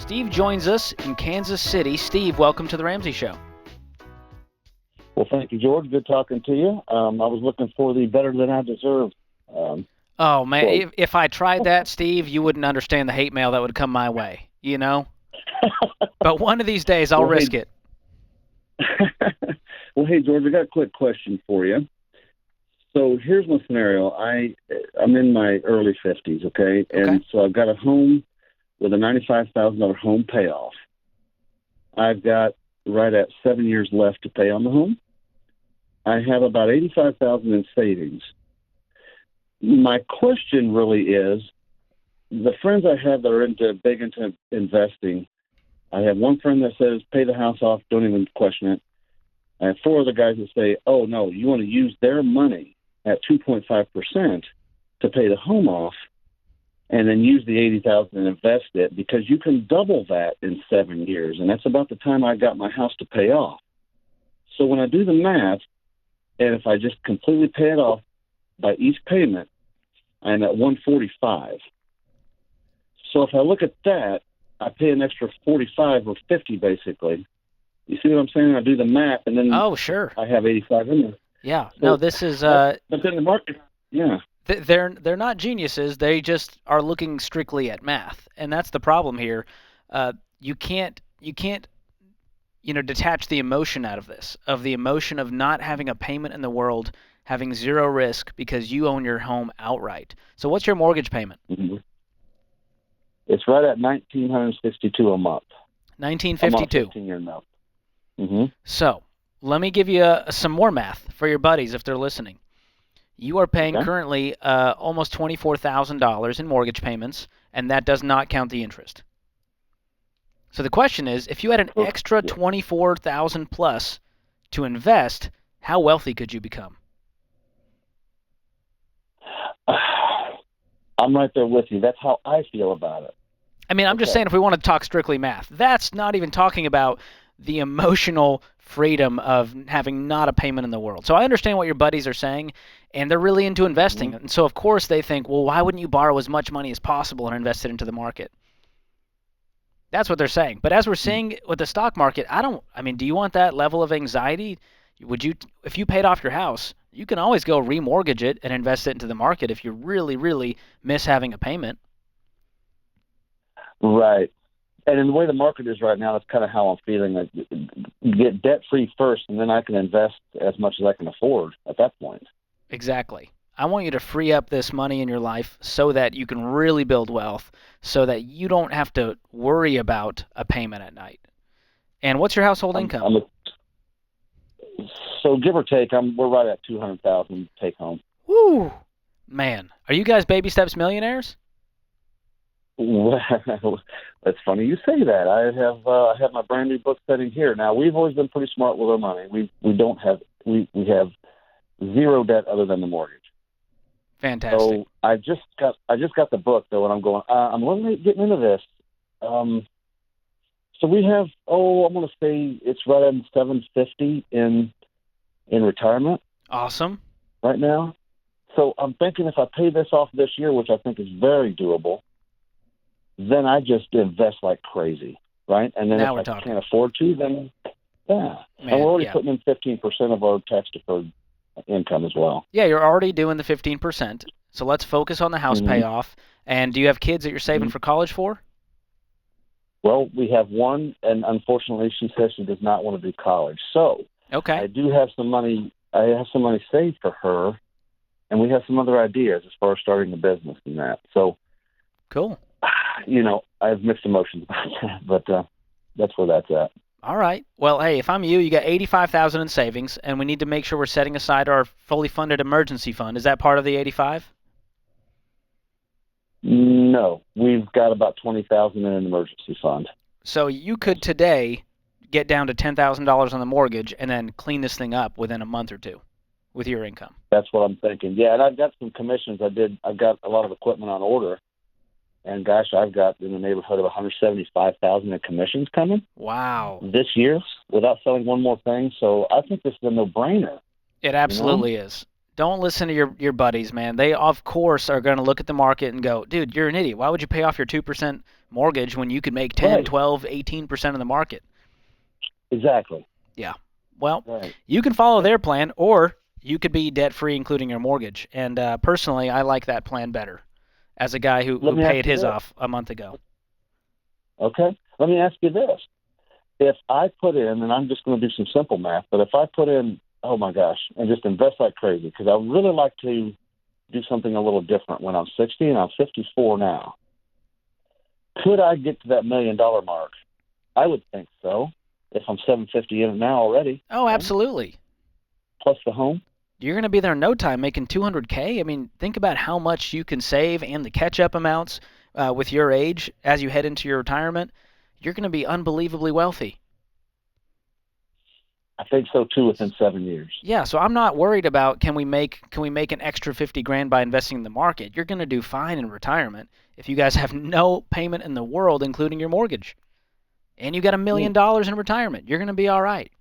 Steve joins us in Kansas City. Steve, welcome to the Ramsey Show. Well, thank you, George. Good talking to you. I was looking for the better than I deserve. Oh, man, if I tried that, Steve, you wouldn't understand the hate mail that would come my way, you know? But one of these days, I'll risk it. Well, hey, George, I got a quick question for you. So here's my scenario. I'm in my early 50s, okay? And so I've got a home with a $95,000 home payoff. I've got right at 7 years left to pay on the home. I have about $85,000 in savings. My question really is, the friends I have that are big into investing, I have one friend that says, pay the house off, don't even question it. I have four other guys that say, oh, no, you want to use their money at 2.5% to pay the home off and then use the $80,000 and invest it, because you can double that in 7 years. And that's about the time I got my house to pay off. So when I do the math, and if I just completely pay it off by each payment, I'm at 145. So if I look at that, I pay an extra 45 or 50 basically. You see what I'm saying? I do the math, and then sure, I have 85 in there. Yeah. So, no, this is. But then the market, yeah. They're not geniuses. They just are looking strictly at math, and that's the problem here. You can't detach the emotion out of this, of the emotion of not having a payment in the world, having zero risk because you own your home outright. So what's your mortgage payment? Mm-hmm. It's right at $1,962 a month. $1,952. 15-year note. Mm-hmm. So let me give you some more math for your buddies if they're listening. You are paying currently almost $24,000 in mortgage payments, and that does not count the interest. So the question is, if you had an extra $24,000 plus to invest, how wealthy could you become? I'm right there with you. That's how I feel about it. I mean, I'm just saying, if we want to talk strictly math, that's not even talking about the emotional freedom of having not a payment in the world. So I understand what your buddies are saying, and they're really into investing. Mm-hmm. And so, of course, they think, well, why wouldn't you borrow as much money as possible and invest it into the market? That's what they're saying. But as we're seeing with the stock market, do you want that level of anxiety? Would you, if you paid off your house, you can always go remortgage it and invest it into the market if you really, really miss having a payment. Right. And in the way the market is right now, that's kind of how I'm feeling. Like, get debt-free first, and then I can invest as much as I can afford at that point. Exactly. I want you to free up this money in your life so that you can really build wealth, so that you don't have to worry about a payment at night. And what's your household income? So give or take, we're right at $200,000 take home. Woo, man! Are you guys baby steps millionaires? Well, that's funny you say that. I have my brand new book sitting here. Now, we've always been pretty smart with our money. We have zero debt other than the mortgage. Fantastic. So I just got the book though, and I'm going. I'm a little late getting into this. So we have I'm going to say it's right at $750 in retirement. Awesome. Right now. So I'm thinking if I pay this off this year, which I think is very doable, then I just invest like crazy, right? And then now if I can't afford to, then and we're already putting in 15% of our tax-deferred income as well. Yeah, you're already doing the 15%. So let's focus on the house payoff. And do you have kids that you're saving for college for? Well, we have one, and unfortunately, she says she does not want to do college. So I do have some money. I have some money saved for her, and we have some other ideas as far as starting a business and that. So cool. I have mixed emotions about that, but that's where that's at. All right. Well, hey, if I'm you got $85,000 in savings, and we need to make sure we're setting aside our fully funded emergency fund. Is that part of the 85? No, we've got about $20,000 in an emergency fund. So you could today get down to $10,000 on the mortgage and then clean this thing up within a month or two with your income. That's what I'm thinking. Yeah, and I've got some commissions. I've got a lot of equipment on order. And gosh, I've got in the neighborhood of $175,000 in commissions coming. Wow! This year, without selling one more thing. So I think this is a no-brainer. It absolutely is. Don't listen to your buddies, man. They, of course, are going to look at the market and go, dude, you're an idiot. Why would you pay off your 2% mortgage when you could make 10, Right. 12, 18% of the market? Exactly. Yeah. Well, Right. you can follow their plan, or you could be debt-free, including your mortgage. And personally, I like that plan better as a guy Let who me ask paid you his this. off a month ago. Okay. Let me ask you this. If I put in, and I'm just going to do some simple math, but if I put in, oh my gosh, and just invest like crazy, because I really like to do something a little different when I'm 60 and I'm 54 now. Could I get to that $1 million mark? I would think so. If I'm 750 in it now already. Oh, absolutely. Plus the home. You're going to be there in no time making 200K. I mean, think about how much you can save and the catch-up amounts with your age as you head into your retirement. You're going to be unbelievably wealthy. I think so too within 7 years. Yeah, so I'm not worried about can we make an extra 50 grand by investing in the market. You're going to do fine in retirement if you guys have no payment in the world, including your mortgage. And you got $1 million in retirement. You're going to be all right.